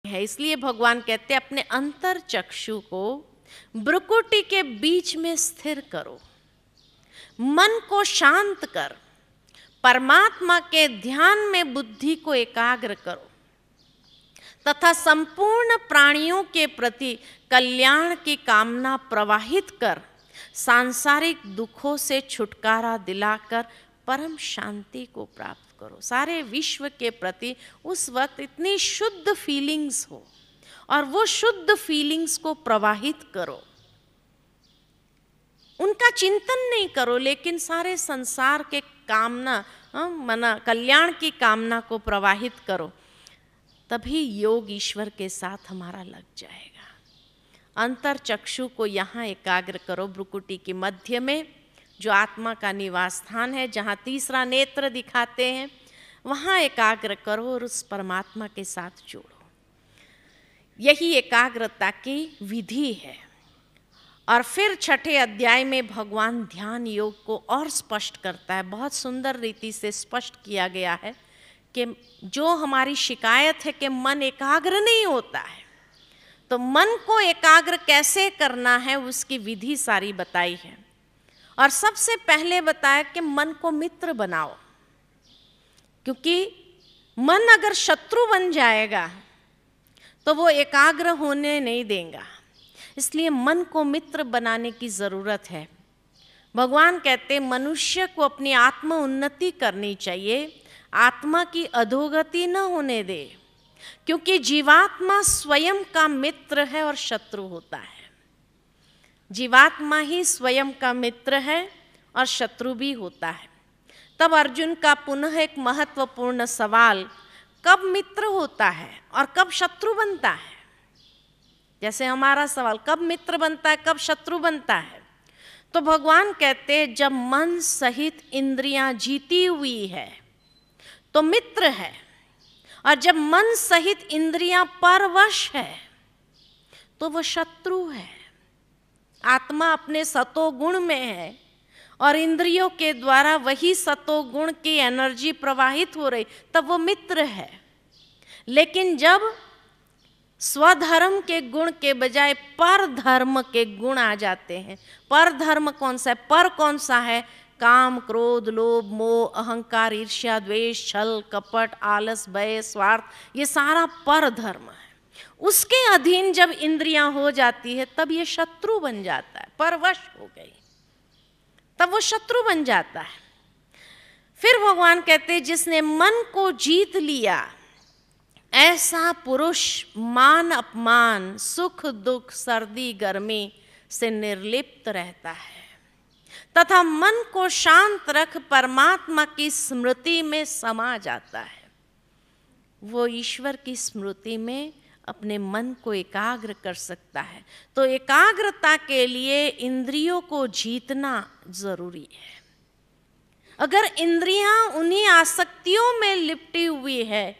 है। इसलिए भगवान कहते हैं अपने अंतर चक्षु को भ्रुकुटी के बीच में स्थिर करो, मन को शांत कर, परमात्मा के ध्यान में बुद्धि को एकाग्र करो तथा संपूर्ण प्राणियों के प्रति कल्याण की कामना प्रवाहित कर सांसारिक दुखों से छुटकारा दिलाकर परम शांति को प्राप्त करो। सारे विश्व के प्रति उस वक्त इतनी शुद्ध फीलिंग्स हो और वो शुद्ध फीलिंग्स को प्रवाहित करो। उनका चिंतन नहीं करो, लेकिन सारे संसार के कामना मना कल्याण की कामना को प्रवाहित करो, तभी योग ईश्वर के साथ हमारा लग जाएगा। अंतर चक्षु को यहाँ एकाग्र करो, भ्रुकुटी के मध्य में जो आत्मा का निवास स्थान है, जहाँ तीसरा नेत्र दिखाते हैं, वहाँ एकाग्र करो और उस परमात्मा के साथ जोड़ो। यही एकाग्रता की विधि है। और फिर छठे अध्याय में भगवान ध्यान योग को और स्पष्ट करता है। बहुत सुंदर रीति से स्पष्ट किया गया है कि जो हमारी शिकायत है कि मन एकाग्र नहीं होता है, तो मन को एकाग्र कैसे करना है उसकी विधि सारी बताई है। और सबसे पहले बताया कि मन को मित्र बनाओ, क्योंकि मन अगर शत्रु बन जाएगा तो वो एकाग्र होने नहीं देगा। इसलिए मन को मित्र बनाने की ज़रूरत है। भगवान कहते मनुष्य को अपनी आत्म उन्नति करनी चाहिए, आत्मा की अधोगति न होने दे, क्योंकि जीवात्मा स्वयं का मित्र है और शत्रु होता है। जीवात्मा ही स्वयं का मित्र है और शत्रु भी होता है। तब अर्जुन का पुनः एक महत्वपूर्ण सवाल, कब मित्र होता है और कब शत्रु बनता है? जैसे हमारा सवाल कब मित्र बनता है, कब शत्रु बनता है? तो भगवान कहते हैं जब मन सहित इंद्रियां जीती हुई है तो मित्र है, और जब मन सहित इंद्रियां परवश है तो वह शत्रु है। आत्मा अपने सतोगुण में है और इंद्रियों के द्वारा वही सतोगुण की एनर्जी प्रवाहित हो रही, तब वो मित्र है। लेकिन जब स्वधर्म के गुण के बजाय पर धर्म के गुण आ जाते हैं, पर धर्म कौन सा है? पर कौन सा है? काम, क्रोध, लोभ, मोह, अहंकार, ईर्ष्या, द्वेष, छल, कपट, आलस, भय, स्वार्थ, ये सारा पर धर्म है। उसके अधीन जब इंद्रियां हो जाती है तब ये शत्रु बन जाता है। परवश हो गई तब वो शत्रु बन जाता है। फिर भगवान कहते हैं जिसने मन को जीत लिया ऐसा पुरुष मान अपमान, सुख दुख, सर्दी गर्मी से निर्लिप्त रहता है तथा मन को शांत रख परमात्मा की स्मृति में समा जाता है। वो ईश्वर की स्मृति में अपने मन को एकाग्र कर सकता है। तो एकाग्रता के लिए इंद्रियों को जीतना जरूरी है। अगर इंद्रियां उन्हीं आसक्तियों में लिपटी हुई है,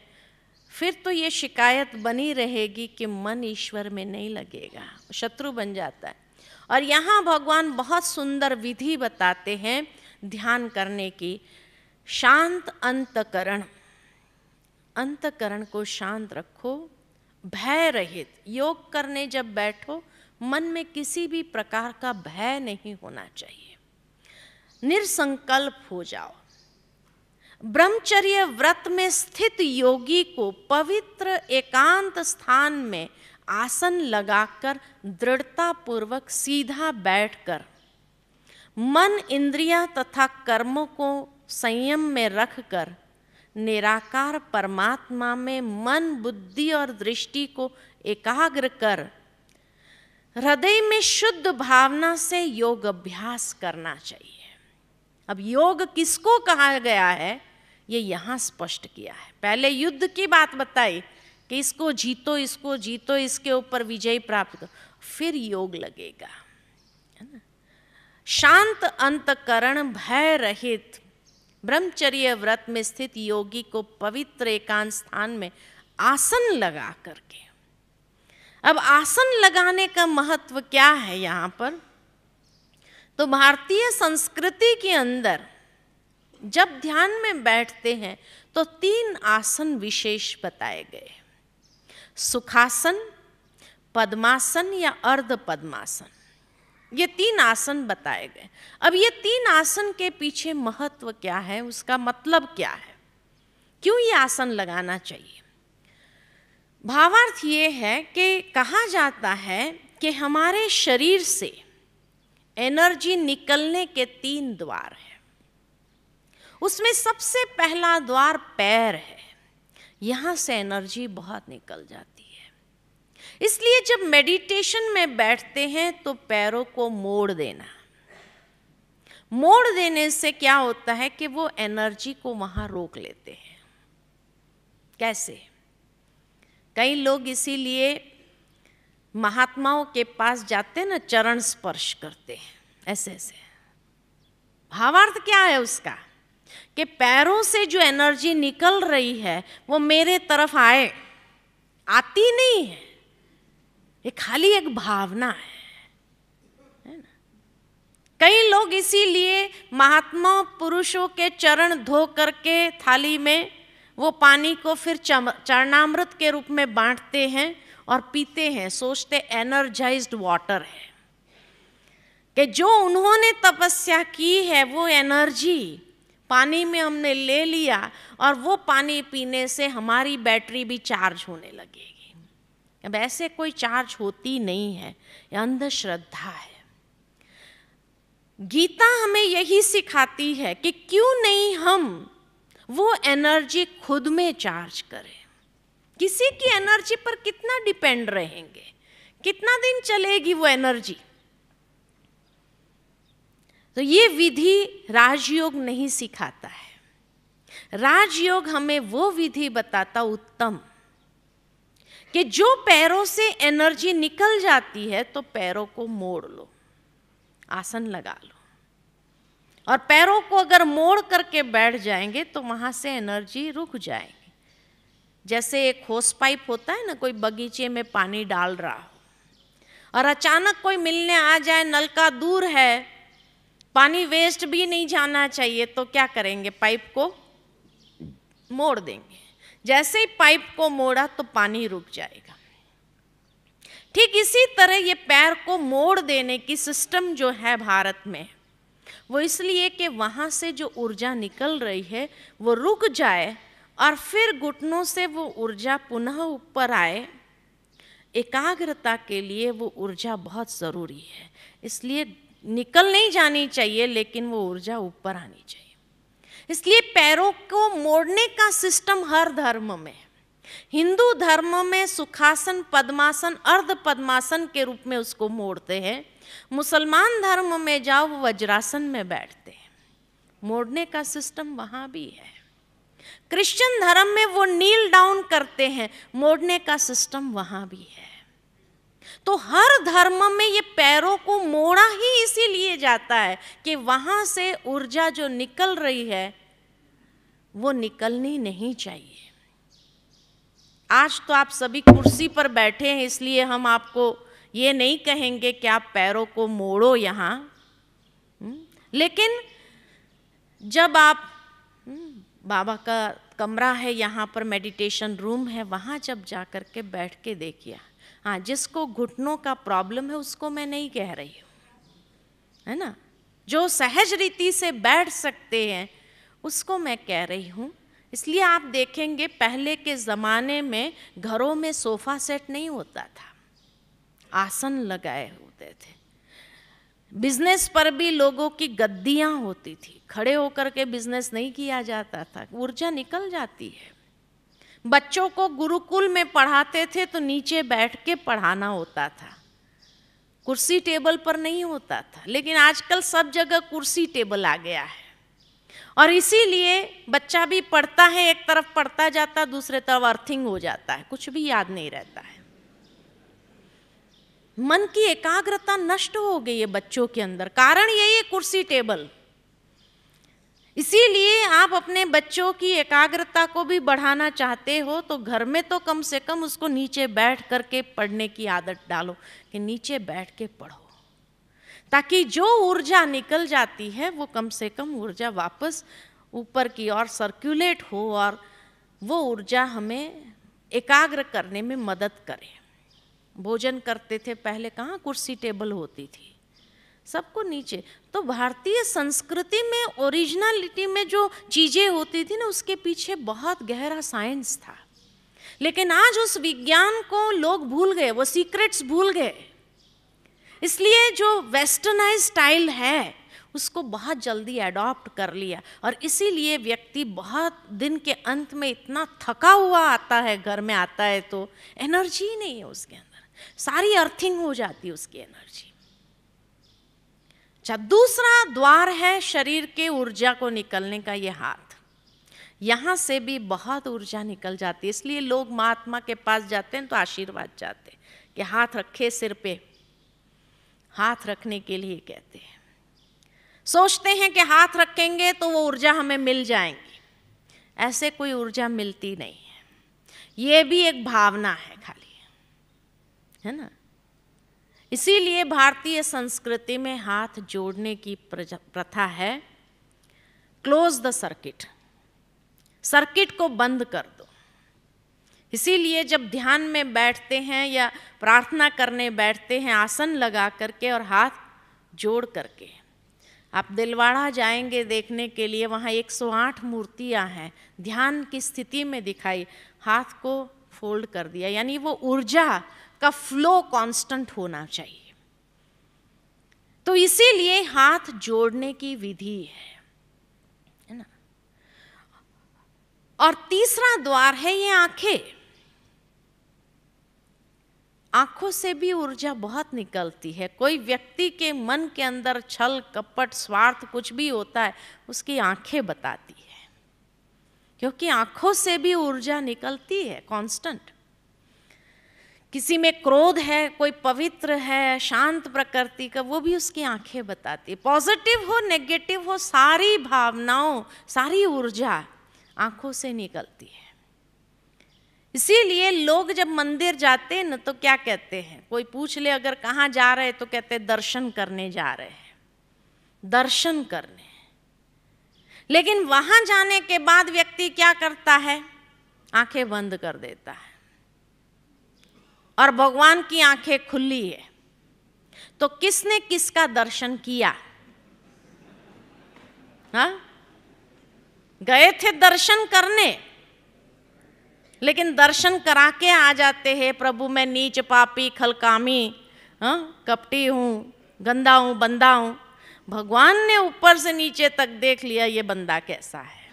फिर तो ये शिकायत बनी रहेगी कि मन ईश्वर में नहीं लगेगा, शत्रु बन जाता है। और यहाँ भगवान बहुत सुंदर विधि बताते हैं ध्यान करने की। शांत अंतकरण, अंतकरण को शांत रखो, भय रहित। योग करने जब बैठो मन में किसी भी प्रकार का भय नहीं होना चाहिए, निरसंकल्प हो जाओ। ब्रह्मचर्य व्रत में स्थित योगी को पवित्र एकांत स्थान में आसन लगाकर दृढ़ता पूर्वक सीधा बैठकर मन, इंद्रियां तथा कर्मों को संयम में रखकर निराकार परमात्मा में मन, बुद्धि और दृष्टि को एकाग्र कर हृदय में शुद्ध भावना से योग अभ्यास करना चाहिए। अब योग किसको कहा गया है ये यहाँ स्पष्ट किया है। पहले युद्ध की बात बताई कि इसको जीतो, इसको जीतो, इसके ऊपर विजय प्राप्त करो, फिर योग लगेगा, है ना। शांत अंतकरण, भय रहित ब्रह्मचर्य व्रत में स्थित योगी को पवित्र एकांत स्थान में आसन लगा करके। अब आसन लगाने का महत्व क्या है यहाँ पर? तो भारतीय संस्कृति के अंदर जब ध्यान में बैठते हैं तो 3 आसन विशेष बताए गए। सुखासन, पद्मासन या अर्ध पद्मासन, ये 3 आसन बताए गए। अब ये 3 आसन के पीछे महत्व क्या है, उसका मतलब क्या है, क्यों ये आसन लगाना चाहिए? भावार्थ ये है कि कहा जाता है कि हमारे शरीर से एनर्जी निकलने के 3 द्वार हैं। उसमें सबसे पहला द्वार पैर है, यहाँ से एनर्जी बहुत निकल जाती है। इसलिए जब मेडिटेशन में बैठते हैं तो पैरों को मोड़ देना। मोड़ देने से क्या होता है कि वो एनर्जी को वहाँ रोक लेते हैं। कैसे? कई लोग इसीलिए महात्माओं के पास जाते हैं ना, चरण स्पर्श करते हैं ऐसे ऐसे। भावार्थ क्या है उसका कि पैरों से जो एनर्जी निकल रही है वो मेरे तरफ आए, आती नहीं है, ये खाली एक भावना है ना। कई लोग इसीलिए महात्मा पुरुषों के चरण धो करके थाली में वो पानी को फिर चरणामृत के रूप में बांटते हैं और पीते हैं, सोचते एनर्जाइज्ड वाटर है, कि जो उन्होंने तपस्या की है वो एनर्जी पानी में हमने ले लिया और वो पानी पीने से हमारी बैटरी भी चार्ज होने लगेगी। अब ऐसे कोई चार्ज होती नहीं है, ये अंधश्रद्धा है। गीता हमें यही सिखाती है कि क्यों नहीं हम वो एनर्जी खुद में चार्ज करें। किसी की एनर्जी पर कितना डिपेंड रहेंगे, कितना दिन चलेगी वो एनर्जी? तो ये विधि राजयोग नहीं सिखाता है। राजयोग हमें वो विधि बताता उत्तम, कि जो पैरों से एनर्जी निकल जाती है तो पैरों को मोड़ लो, आसन लगा लो, और पैरों को अगर मोड़ करके बैठ जाएंगे तो वहां से एनर्जी रुक जाएगी। जैसे एक होस पाइप होता है ना, कोई बगीचे में पानी डाल रहा हो और अचानक कोई मिलने आ जाए, नलका दूर है, पानी वेस्ट भी नहीं जाना चाहिए, तो क्या करेंगे? पाइप को मोड़ देंगे। जैसे ही पाइप को मोड़ा तो पानी रुक जाएगा। ठीक इसी तरह ये पैर को मोड़ देने की सिस्टम जो है भारत में, वो इसलिए कि वहाँ से जो ऊर्जा निकल रही है वो रुक जाए और फिर घुटनों से वो ऊर्जा पुनः ऊपर आए। एकाग्रता के लिए वो ऊर्जा बहुत ज़रूरी है, इसलिए निकल नहीं जानी चाहिए, लेकिन वो ऊर्जा ऊपर आनी चाहिए। इसलिए पैरों को मोड़ने का सिस्टम हर धर्म में, हिंदू धर्म में सुखासन, पद्मासन, अर्ध पद्मासन के रूप में उसको मोड़ते हैं। मुसलमान धर्म में जाओ वो वज्रासन में बैठते हैं, मोड़ने का सिस्टम वहाँ भी है। क्रिश्चियन धर्म में वो नील डाउन करते हैं, मोड़ने का सिस्टम वहाँ भी है। तो हर धर्म में ये पैरों को मोड़ा ही इसीलिए जाता है कि वहाँ से ऊर्जा जो निकल रही है वो निकलनी नहीं चाहिए। आज तो आप सभी कुर्सी पर बैठे हैं, इसलिए हम आपको ये नहीं कहेंगे कि आप पैरों को मोड़ो यहाँ, लेकिन जब आप बाबा का कमरा है, यहाँ पर मेडिटेशन रूम है, वहाँ जब जा कर के बैठ के देखिए। हाँ, जिसको घुटनों का प्रॉब्लम है उसको मैं नहीं कह रही हूँ, है ना, जो सहज रीति से बैठ सकते हैं उसको मैं कह रही हूँ। इसलिए आप देखेंगे पहले के ज़माने में घरों में सोफ़ा सेट नहीं होता था, आसन लगाए होते थे। बिजनेस पर भी लोगों की गद्दियाँ होती थी, खड़े होकर के बिजनेस नहीं किया जाता था, ऊर्जा निकल जाती है। बच्चों को गुरुकुल में पढ़ाते थे तो नीचे बैठ के पढ़ाना होता था, कुर्सी टेबल पर नहीं होता था। लेकिन आजकल सब जगह कुर्सी टेबल आ गया है, और इसीलिए बच्चा भी पढ़ता है, एक तरफ पढ़ता जाता, दूसरे तरफ अर्थिंग हो जाता है, कुछ भी याद नहीं रहता है। मन की एकाग्रता नष्ट हो गई है बच्चों के अंदर, कारण यही है कुर्सी टेबल। इसीलिए आप अपने बच्चों की एकाग्रता को भी बढ़ाना चाहते हो तो घर में तो कम से कम उसको नीचे बैठ करके पढ़ने की आदत डालो, कि नीचे बैठ के पढ़ो, ताकि जो ऊर्जा निकल जाती है वो कम से कम ऊर्जा वापस ऊपर की ओर सर्कुलेट हो और वो ऊर्जा हमें एकाग्र करने में मदद करे। भोजन करते थे पहले, कहाँ कुर्सी टेबल होती थी, सबको नीचे। तो भारतीय संस्कृति में ओरिजिनलिटी में जो चीज़ें होती थी ना, उसके पीछे बहुत गहरा साइंस था। लेकिन आज उस विज्ञान को लोग भूल गए, वो सीक्रेट्स भूल गए। इसलिए जो वेस्टर्नाइज स्टाइल है उसको बहुत जल्दी अडॉप्ट कर लिया, और इसीलिए व्यक्ति बहुत दिन के अंत में इतना थका हुआ आता है, घर में आता है तो एनर्जी नहीं है उसके अंदर, सारी अर्थिंग हो जाती है उसकी एनर्जी। अच्छा, दूसरा द्वार है शरीर के ऊर्जा को निकलने का, ये हाथ। यहाँ से भी बहुत ऊर्जा निकल जाती है, इसलिए लोग महात्मा के पास जाते हैं तो आशीर्वाद चाहते हैं कि हाथ रखे सिर पे, हाथ रखने के लिए कहते हैं। सोचते हैं कि हाथ रखेंगे तो वो ऊर्जा हमें मिल जाएंगी, ऐसे कोई ऊर्जा मिलती नहीं है, ये भी एक भावना है खाली, है ना। इसीलिए भारतीय संस्कृति में हाथ जोड़ने की प्रथा है। क्लोज द सर्किट, सर्किट को बंद कर दो। इसीलिए जब ध्यान में बैठते हैं या प्रार्थना करने बैठते हैं, आसन लगा करके और हाथ जोड़ करके, आप दिलवाड़ा जाएंगे देखने के लिए, वहाँ 108 मूर्तियाँ हैं, ध्यान की स्थिति में दिखाई, हाथ को फोल्ड कर दिया, यानी वो ऊर्जा का फ्लो कांस्टेंट होना चाहिए। तो इसीलिए हाथ जोड़ने की विधि है ना। और तीसरा द्वार है ये आंखें। आंखों से भी ऊर्जा बहुत निकलती है। कोई व्यक्ति के मन के अंदर छल कपट स्वार्थ कुछ भी होता है, उसकी आंखें बताती है, क्योंकि आंखों से भी ऊर्जा निकलती है कांस्टेंट। किसी में क्रोध है, कोई पवित्र है, शांत प्रकृति का, वो भी उसकी आंखें बताती है। पॉजिटिव हो नेगेटिव हो, सारी भावनाओं सारी ऊर्जा आंखों से निकलती है। इसीलिए लोग जब मंदिर जाते हैं ना तो क्या कहते हैं, कोई पूछ ले अगर कहाँ जा रहे हैं तो कहते हैं दर्शन करने जा रहे हैं, दर्शन करने। लेकिन वहां जाने के बाद व्यक्ति क्या करता है, आंखें बंद कर देता है, और भगवान की आंखें खुली है। तो किसने किसका दर्शन किया? हाँ, गए थे दर्शन करने, लेकिन दर्शन करा के आ जाते हैं, प्रभु मैं नीच पापी खलकामी, हाँ, कपटी हूँ, गंदा हूँ, बंदा हूँ। भगवान ने ऊपर से नीचे तक देख लिया ये बंदा कैसा है।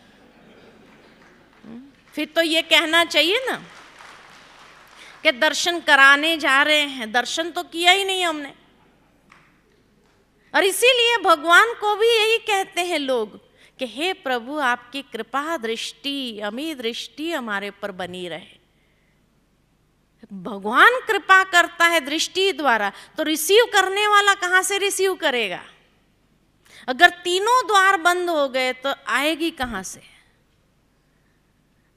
फिर तो ये कहना चाहिए ना कि दर्शन कराने जा रहे हैं, दर्शन तो किया ही नहीं हमने। और इसीलिए भगवान को भी यही कहते हैं लोग कि हे प्रभु आपकी कृपा दृष्टि, अमी दृष्टि हमारे पर बनी रहे। भगवान कृपा करता है दृष्टि द्वारा, तो रिसीव करने वाला कहां से रिसीव करेगा? अगर तीनों द्वार बंद हो गए तो आएगी कहां से?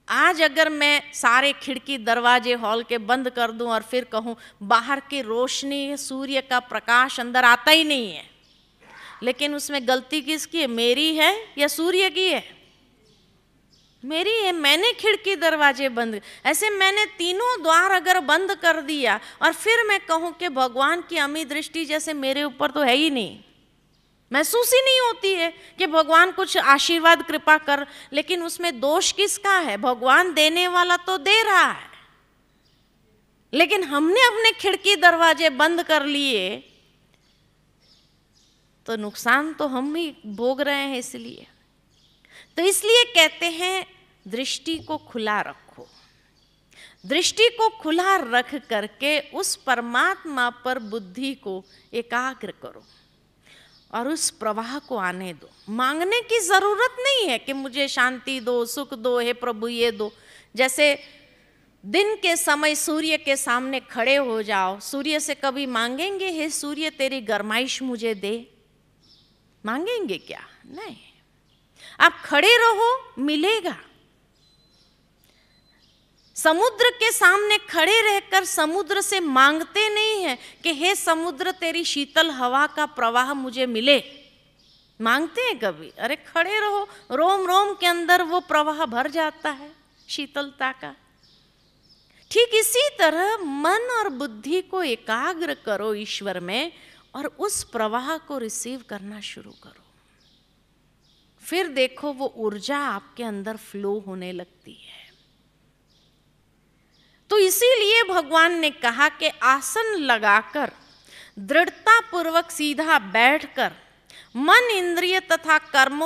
आज अगर मैं सारे खिड़की दरवाजे हॉल के बंद कर दूं और फिर कहूं बाहर की रोशनी, सूर्य का प्रकाश अंदर आता ही नहीं है, लेकिन उसमें गलती किसकी है, मेरी है या सूर्य की है? मेरी है, मैंने खिड़की दरवाजे बंद। ऐसे मैंने तीनों द्वार अगर बंद कर दिया और फिर मैं कहूं कि भगवान की अमी दृष्टि जैसे मेरे ऊपर तो है ही नहीं, महसूस ही नहीं होती है कि भगवान कुछ आशीर्वाद कृपा कर, लेकिन उसमें दोष किसका है? भगवान देने वाला तो दे रहा है, लेकिन हमने अपने खिड़की दरवाजे बंद कर लिए तो नुकसान तो हम ही भोग रहे हैं। इसलिए कहते हैं दृष्टि को खुला रखो। दृष्टि को खुला रख करके उस परमात्मा पर बुद्धि को एकाग्र करो और उस प्रवाह को आने दो। मांगने की जरूरत नहीं है कि मुझे शांति दो, सुख दो, हे प्रभु ये दो। जैसे दिन के समय सूर्य के सामने खड़े हो जाओ, सूर्य से कभी मांगेंगे हे सूर्य तेरी गरमाइश मुझे दे? मांगेंगे क्या? नहीं। आप खड़े रहो, मिलेगा। समुद्र के सामने खड़े रहकर समुद्र से मांगते नहीं है कि हे समुद्र तेरी शीतल हवा का प्रवाह मुझे मिले। मांगते हैं कभी? अरे खड़े रहो, रोम रोम के अंदर वो प्रवाह भर जाता है शीतलता का। ठीक इसी तरह मन और बुद्धि को एकाग्र करो ईश्वर में और उस प्रवाह को रिसीव करना शुरू करो। फिर देखो वो ऊर्जा आपके अंदर फ्लो होने लगती है। तो इसीलिए भगवान ने कहा कि आसन लगाकर दृढ़ता पूर्वक सीधा बैठकर मन, इंद्रिय तथा कर्मों